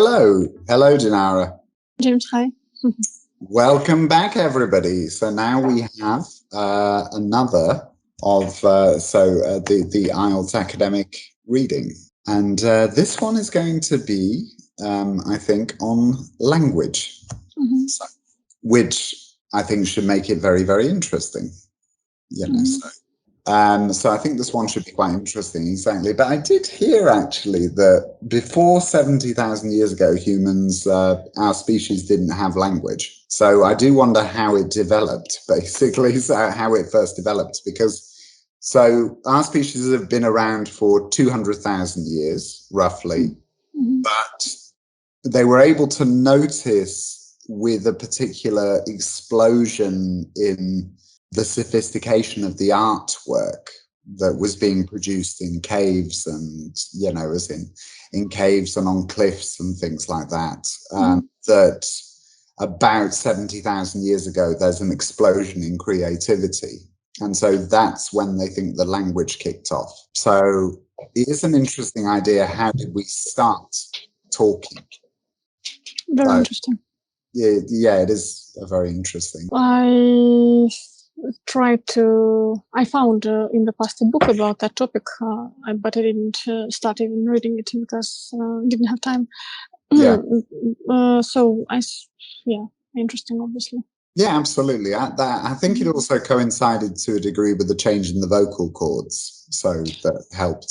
Hello, Dinara. James, hi. Welcome back, everybody. So now we have another of the IELTS Academic reading. And this one is going to be, I think, on language, which I think should make it very, very interesting. You know, so I think this one should be quite interesting, exactly. But I did hear, actually, that before 70,000 years ago, humans, our species didn't have language. So I do wonder how it developed, basically, so how it first developed. Because, so our species have been around for 200,000 years, roughly. But they were able to notice with a particular explosion in the sophistication of the artwork that was being produced in caves and, you know, as in caves and on cliffs and things like that, that about 70,000 years ago, there's an explosion in creativity. And so that's when they think the language kicked off. So it is an interesting idea. How did we start talking? Very interesting. Yeah, it is very interesting. I found in the past a book about that topic, but I didn't start even reading it because I didn't have time. Yeah. Interesting, obviously. Yeah, absolutely. I think it also coincided to a degree with the change in the vocal cords. So that helped,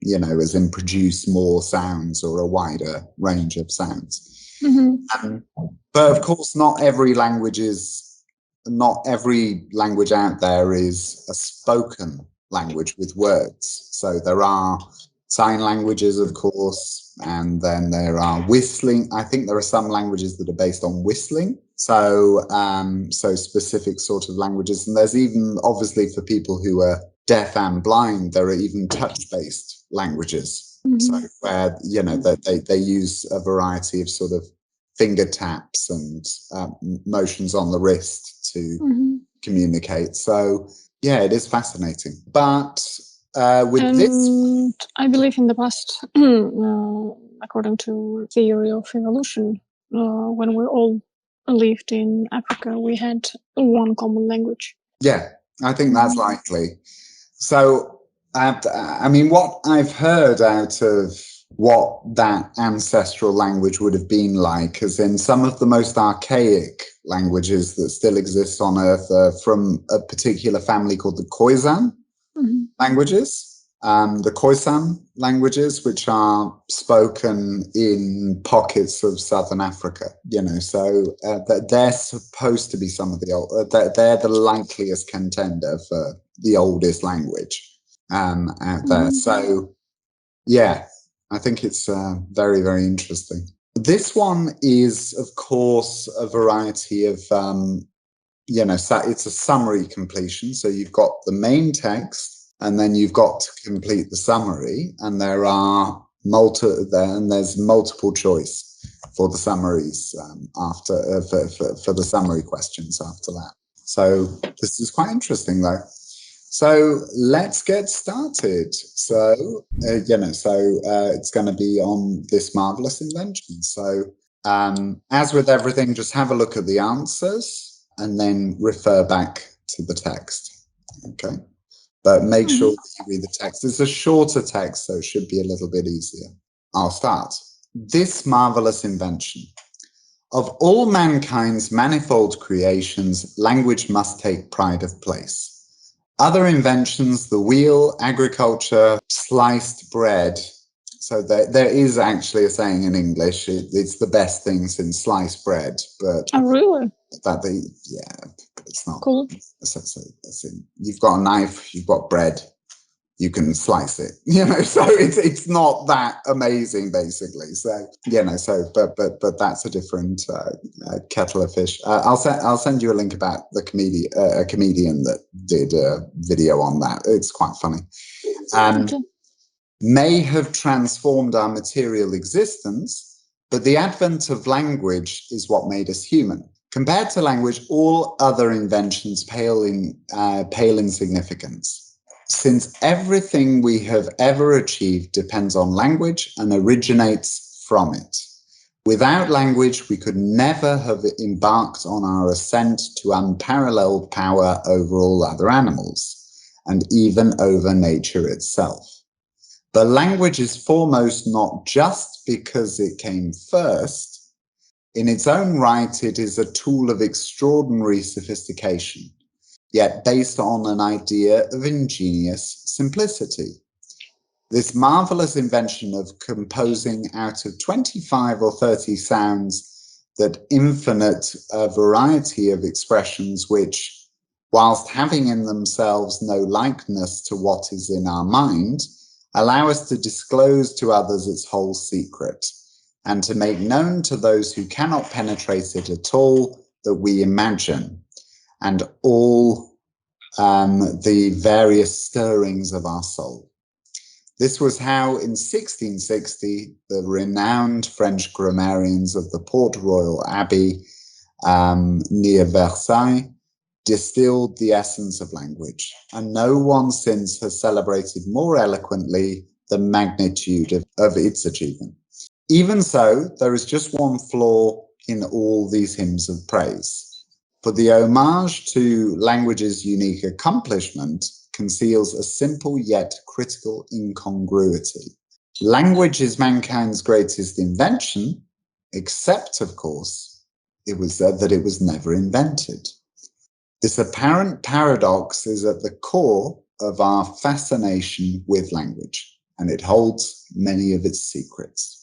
you know, as in produce more sounds or a wider range of sounds. But of course, not every language out there is a spoken language with words. So there are sign languages, of course, and then there are whistling. I think there are some languages that are based on whistling. So specific sort of languages. And there's even, obviously, for people who are deaf and blind, there are even touch-based languages. So where, you know, they use a variety of sort of finger taps and motions on the wrist to communicate. So yeah, it is fascinating. But this, I believe in the past, according to theory of evolution, when we all lived in Africa, we had one common language. Yeah, I think that's likely. So I mean, what I've heard out of what that ancestral language would have been like, as in some of the most archaic languages that still exist on Earth are from a particular family called the Khoisan languages. The Khoisan languages, which are spoken in pockets of southern Africa, you know, so they're supposed to be some of the old, they're the likeliest contender for the oldest language out there. So yeah, I think it's very, very interesting. This one is, of course, a variety of, you know, it's a summary completion. So you've got the main text, and then you've got to complete the summary, and there's multiple choice for the summaries after for the summary questions after that. So this is quite interesting, though. So let's get started. So, it's going to be on this marvelous invention. So as with everything, just have a look at the answers and then refer back to the text. Okay. But make sure that you read the text. It's a shorter text, so it should be a little bit easier. I'll start. This marvelous invention. Of all mankind's manifold creations, language must take pride of place. Other inventions, the wheel, agriculture, sliced bread. So there is actually a saying in English, it's the best thing since sliced bread. But oh, really? But it's not. Cool. So you've got a knife, you've got bread, you can slice it, you know, so it's not that amazing, basically. So, you know, but that's a different kettle of fish. I'll send you a link about the a comedian that did a video on that. It's quite funny. May have transformed our material existence, but the advent of language is what made us human. Compared to language, all other inventions pale in significance. Since everything we have ever achieved depends on language and originates from it. Without language, we could never have embarked on our ascent to unparalleled power over all other animals, and even over nature itself. But language is foremost not just because it came first. In its own right, it is a tool of extraordinary sophistication, yet based on an idea of ingenious simplicity. This marvelous invention of composing out of 25 or 30 sounds that infinite variety of expressions which, whilst having in themselves no likeness to what is in our mind, allow us to disclose to others its whole secret, and to make known to those who cannot penetrate it at all that we imagine, and all the various stirrings of our soul. This was how in 1660 the renowned French grammarians of the Port Royal Abbey near Versailles distilled the essence of language, and no one since has celebrated more eloquently the magnitude of its achievement. Even so, there is just one flaw in all these hymns of praise, for the homage to language's unique accomplishment conceals a simple yet critical incongruity. Language is mankind's greatest invention, except, of course, it was said that it was never invented. This apparent paradox is at the core of our fascination with language, and it holds many of its secrets.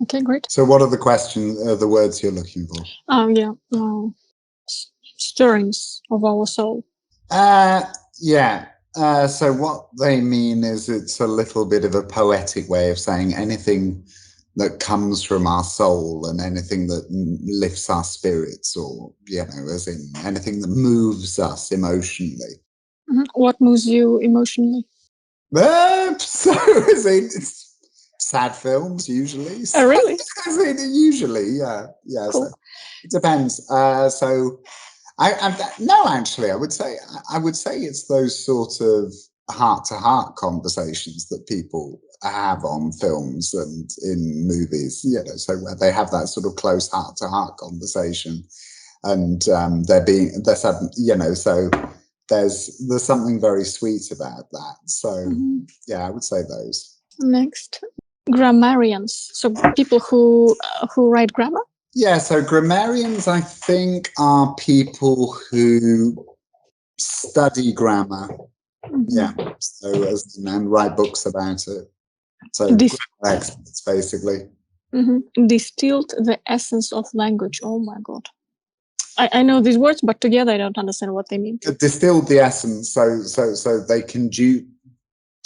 Okay, great. So what are the words you're looking for? Stirrings of our soul. Yeah. So what they mean is it's a little bit of a poetic way of saying anything that comes from our soul and anything that lifts our spirits, or, as in anything that moves us emotionally. Mm-hmm. What moves you emotionally? It's sad films, usually. Oh, really? Usually, yeah. Cool. So it depends. I would say it's those sort of heart-to-heart conversations that people have on films and in movies, so where they have that sort of close heart-to-heart conversation, and they're sudden, so there's something very sweet about that. So I would say those. Next, grammarians. So people who write grammar. Yeah, so grammarians, I think, are people who study grammar. Yeah, so and write books about it. So experts, basically. Distilled the essence of language. Oh my God. I know these words, but together I don't understand what they mean. Distilled the essence, so they can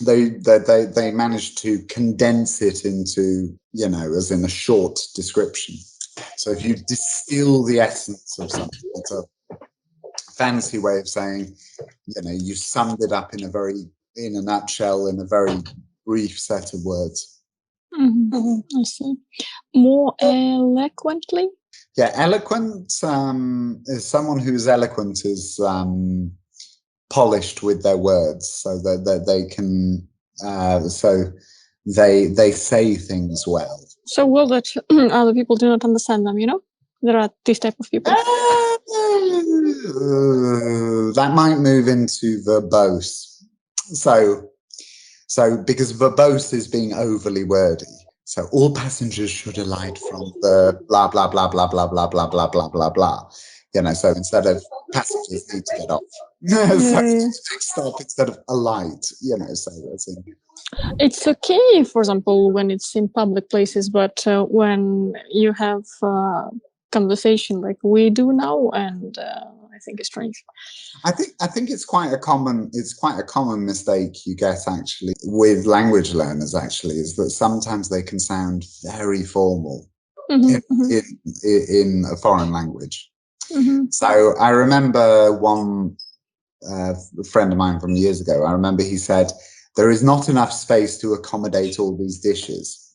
they manage to condense it into, as in a short description. So if you distill the essence of something, it's a fancy way of saying, you summed it up in a nutshell, in a very brief set of words. I see. More eloquently? Yeah, eloquent is someone who's eloquent is polished with their words, so that they can, they say things well. So well that other people do not understand them, There are these type of people. That might move into verbose. So because verbose is being overly wordy. So all passengers should alight from the blah, blah, blah, blah, blah, blah, blah, blah, blah, blah, blah. So instead of passengers need to get off. Stop instead of alight, so that's it. It's okay, for example, when it's in public places, but when you have conversation like we do now, and I think it's strange. I think it's quite a common mistake you get actually with language learners actually, is that sometimes they can sound very formal in a foreign language. So I remember one friend of mine from years ago, I remember he said, "There is not enough space to accommodate all these dishes."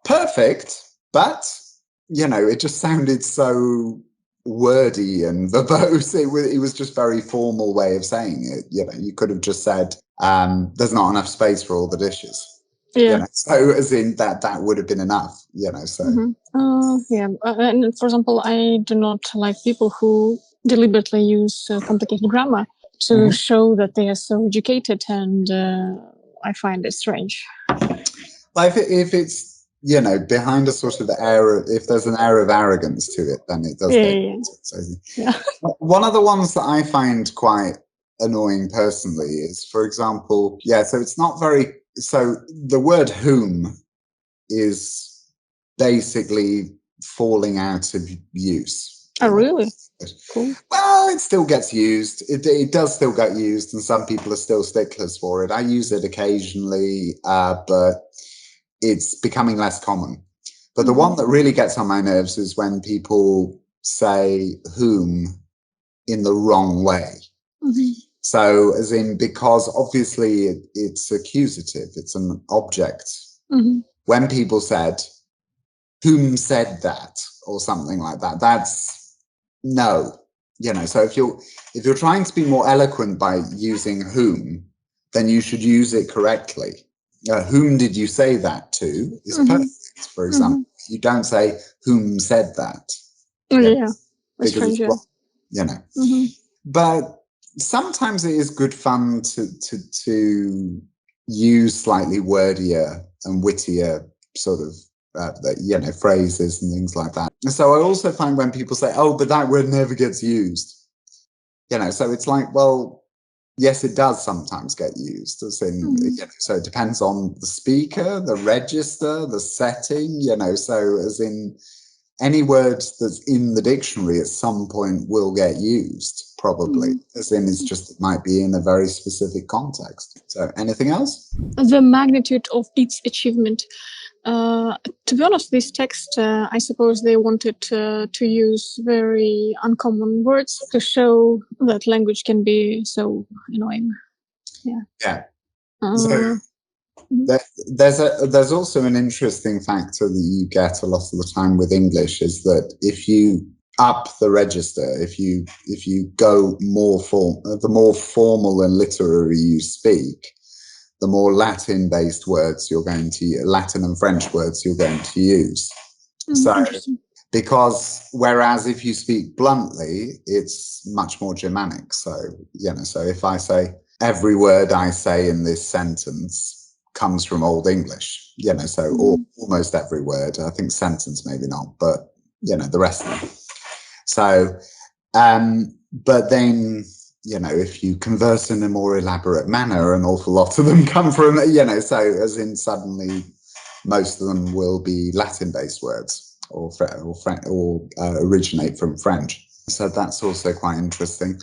Perfect, but it just sounded so wordy and verbose. It was just very formal way of saying it. You could have just said, "There's not enough space for all the dishes." Yeah. So as in that would have been enough, so. Yeah. And for example, I do not like people who deliberately use complicated grammar to show that they are so educated, and I find it strange. Well, if it's, behind a sort of air, if there's an air of arrogance to it, then it does get. So, one of the ones that I find quite annoying personally is, for example, so it's not very, so the word whom is basically falling out of use. Oh, really? Cool. Well, it still gets used. It does still get used, and some people are still sticklers for it. I use it occasionally, but it's becoming less common. But the one that really gets on my nerves is when people say whom in the wrong way. So as in, because obviously it's accusative, it's an object. When people said, whom said that, or something like that, that's no. So if you're trying to be more eloquent by using whom, then you should use it correctly. Whom did you say that to is perfect, for example. You don't say whom said that. Because it's wrong, But sometimes it is good fun to use slightly wordier and wittier sort of phrases and things like that. So I also find when people say, oh, but that word never gets used, so it's like, well, yes, it does sometimes get used, as in, so it depends on the speaker, the register, the setting, so as in any word that's in the dictionary at some point will get used, probably, as in it's just, it might be in a very specific context. So anything else? The magnitude of its achievement. To be honest, this text, I suppose they wanted to use very uncommon words to show that language can be so annoying. Yeah. So there's also an interesting factor that you get a lot of the time with English, is that if you up the register, if you go more the more formal and literary you speak, the more Latin-based words you're going to Latin and French words you're going to use. So, because whereas if you speak bluntly, it's much more Germanic. So, so if I say every word I say in this sentence comes from Old English, so almost every word. I think sentence maybe not, but the rest of them. So, but then, if you converse in a more elaborate manner, an awful lot of them come from, so as in suddenly most of them will be Latin-based words or originate from French. So that's also quite interesting.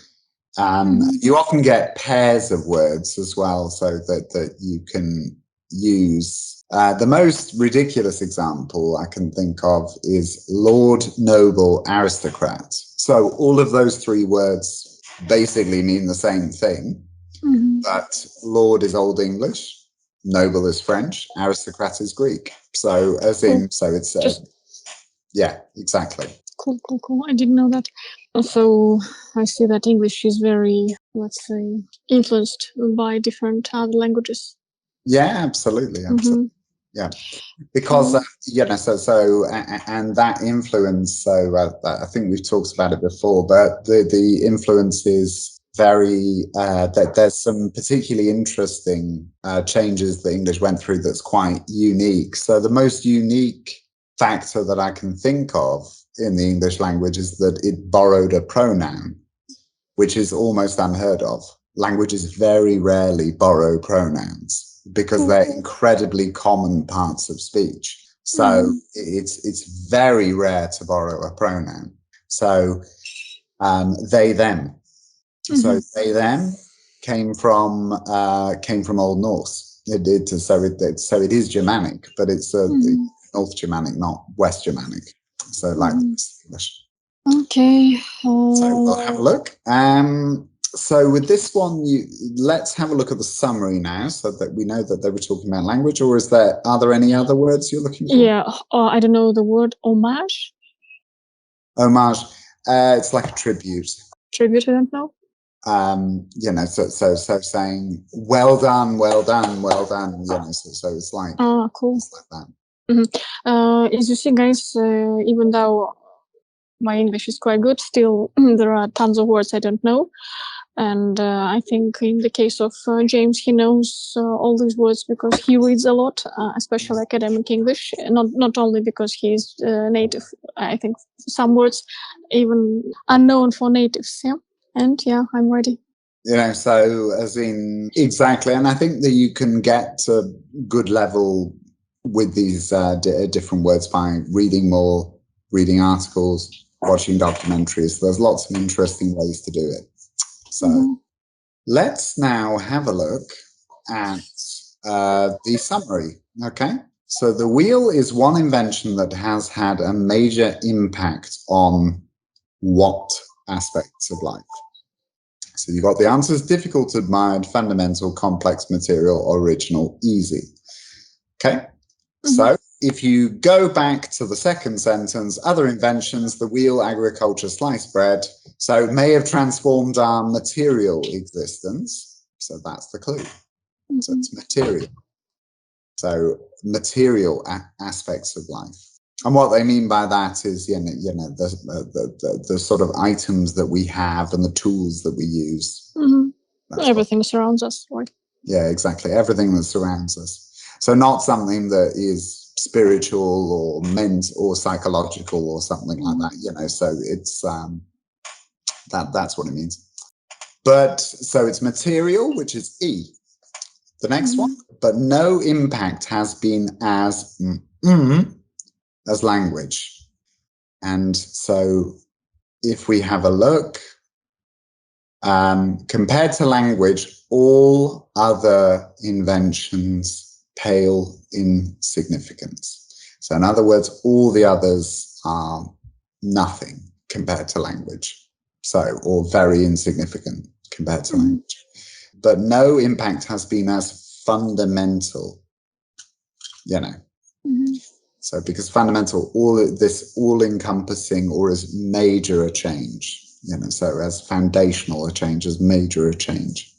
You often get pairs of words as well, so that you can use. The most ridiculous example I can think of is Lord, Noble, Aristocrat. So all of those three words basically mean the same thing, but Lord is Old English, Noble is French, Aristocrat is Greek. So as in, so it's yeah, exactly. Cool. I didn't know that. Also, I see that English is very, let's say, influenced by different other languages. Yeah, absolutely. Yeah, because and that influence. So I think we've talked about it before, but the influence is very. That there's some particularly interesting changes that English went through that's quite unique. So the most unique factor that I can think of in the English language is that it borrowed a pronoun, which is almost unheard of. Languages very rarely borrow pronouns because they're incredibly common parts of speech. So it's very rare to borrow a pronoun. So they, them. So they, them came from Old Norse. So it is Germanic, but it's North Germanic, not West Germanic. So like English. Okay. So we'll have a look. So with this one, let's have a look at the summary now, so that we know that they were talking about language. Or are there any other words you're looking for? Yeah, I don't know the word homage. Homage. It's like a tribute. Tribute, I don't know. you know, so saying well done, well done, well done, you know, so it's like, cool. it's like that. As you see, guys, even though my English is quite good, still there are tons of words I don't know. And I think in the case of James, he knows all these words because he reads a lot, especially academic English, not only because he's native. I think some words even unknown for natives. Yeah. And yeah, I'm ready. You know, so as in, exactly. And I think that you can get to good level with these different words by reading more, reading articles, watching documentaries. There's lots of interesting ways to do it. So let's now have a look at the summary. Okay. So the wheel is one invention that has had a major impact on what aspects of life? So you got the answers: difficult, admired, fundamental, complex, material, original, easy. Okay. So if you go back to the second sentence, other inventions, the wheel, agriculture, sliced bread, so may have transformed our material existence. So that's the clue. So it's material. So material aspects of life. And what they mean by that is, you know, the sort of items that we have and the tools that we use. Everything surrounds us, right? Yeah, exactly. Everything that surrounds us. So not something that is spiritual or or psychological or something like that, you know. So it's that's what it means. But so it's material, which is E. The next one, but no impact has been as language. And so if we have a look, compared to language, all other inventions pale in significance. So in other words, all the others are nothing compared to language. So, or very insignificant compared to language. But no impact has been as fundamental, you know. So because fundamental, all encompassing, or as major a change, you know, so as foundational a change, as major a change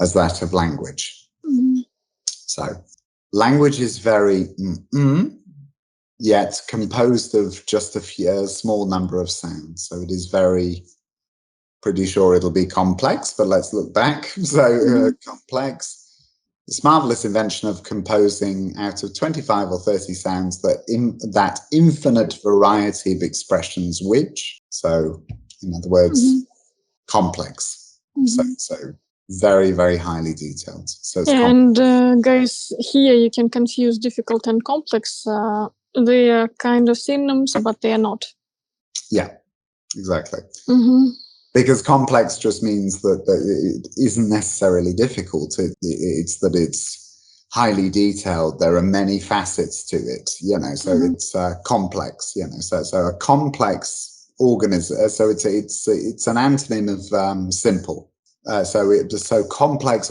as that of language. So language is very yet composed of just a small number of sounds. So it is very, pretty sure it'll be complex, but let's look back. So complex. This marvelous invention of composing out of 25 or 30 sounds that infinite variety of expressions, which, so in other words, complex. So very, very highly detailed. So it's and guys, here you can confuse difficult and complex. They are kind of synonyms, but they are not. Yeah, exactly. Because complex just means that it isn't necessarily difficult. It's that it's highly detailed. There are many facets to it, you know, so it's complex, you know, so a complex organism. So it's an antonym of simple. So complex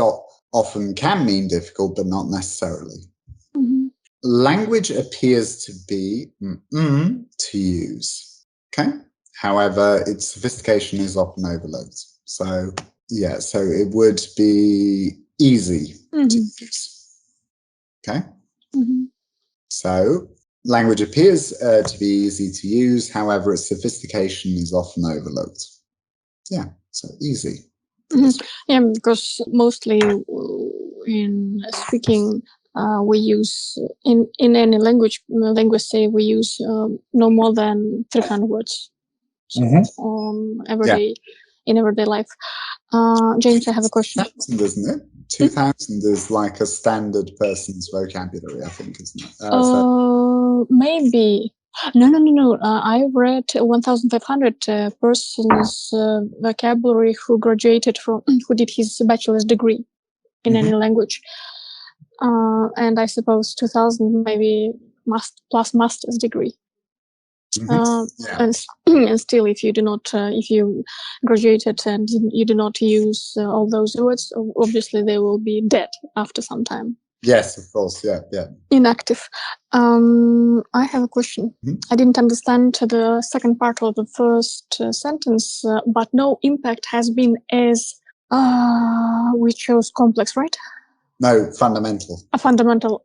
often can mean difficult, but not necessarily. Language appears to be to use. Okay. However, its sophistication is often overlooked. So, yeah, so it would be easy to use. Okay? So, language appears to be easy to use. However, its sophistication is often overlooked. Yeah, so easy. Yeah, because mostly in speaking, we use, in any language say we use no more than 300 words. So in everyday life. James, I have a question. 2,000, isn't it? 2,000 is like a standard person's vocabulary, I think, isn't it? Maybe. No. I read 1,500 persons vocabulary who graduated from, who did his bachelor's degree in any language. And I suppose 2,000 maybe plus master's degree. And still, if you do not, if you graduated and you do not use all those words, obviously they will be dead after some time. Yes, of course. Yeah. Inactive. I have a question. I didn't understand the second part of the first sentence, but no impact has been as We chose complex, right? No, fundamental. A fundamental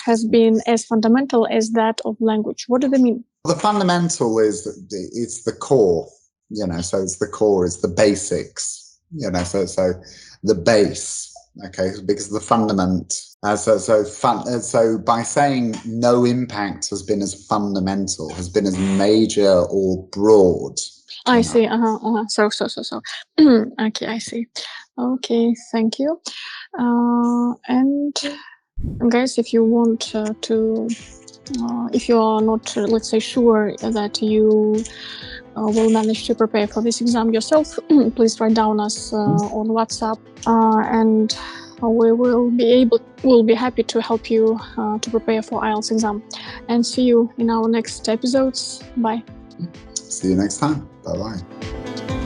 has been as fundamental as that of language. What do they mean? The fundamental is it's the core, so it's the core, it's the basics, so the base, okay, because the fundament, so by saying no impact has been as fundamental, has been as major or broad. I see. So. Okay, I see. Okay, thank you. And guys, if you want to, if you are not, let's say, sure that you will manage to prepare for this exam yourself, please write down us on WhatsApp, and we will be happy to help you to prepare for IELTS exam. And see you in our next episodes. Bye. See you next time. Bye-bye.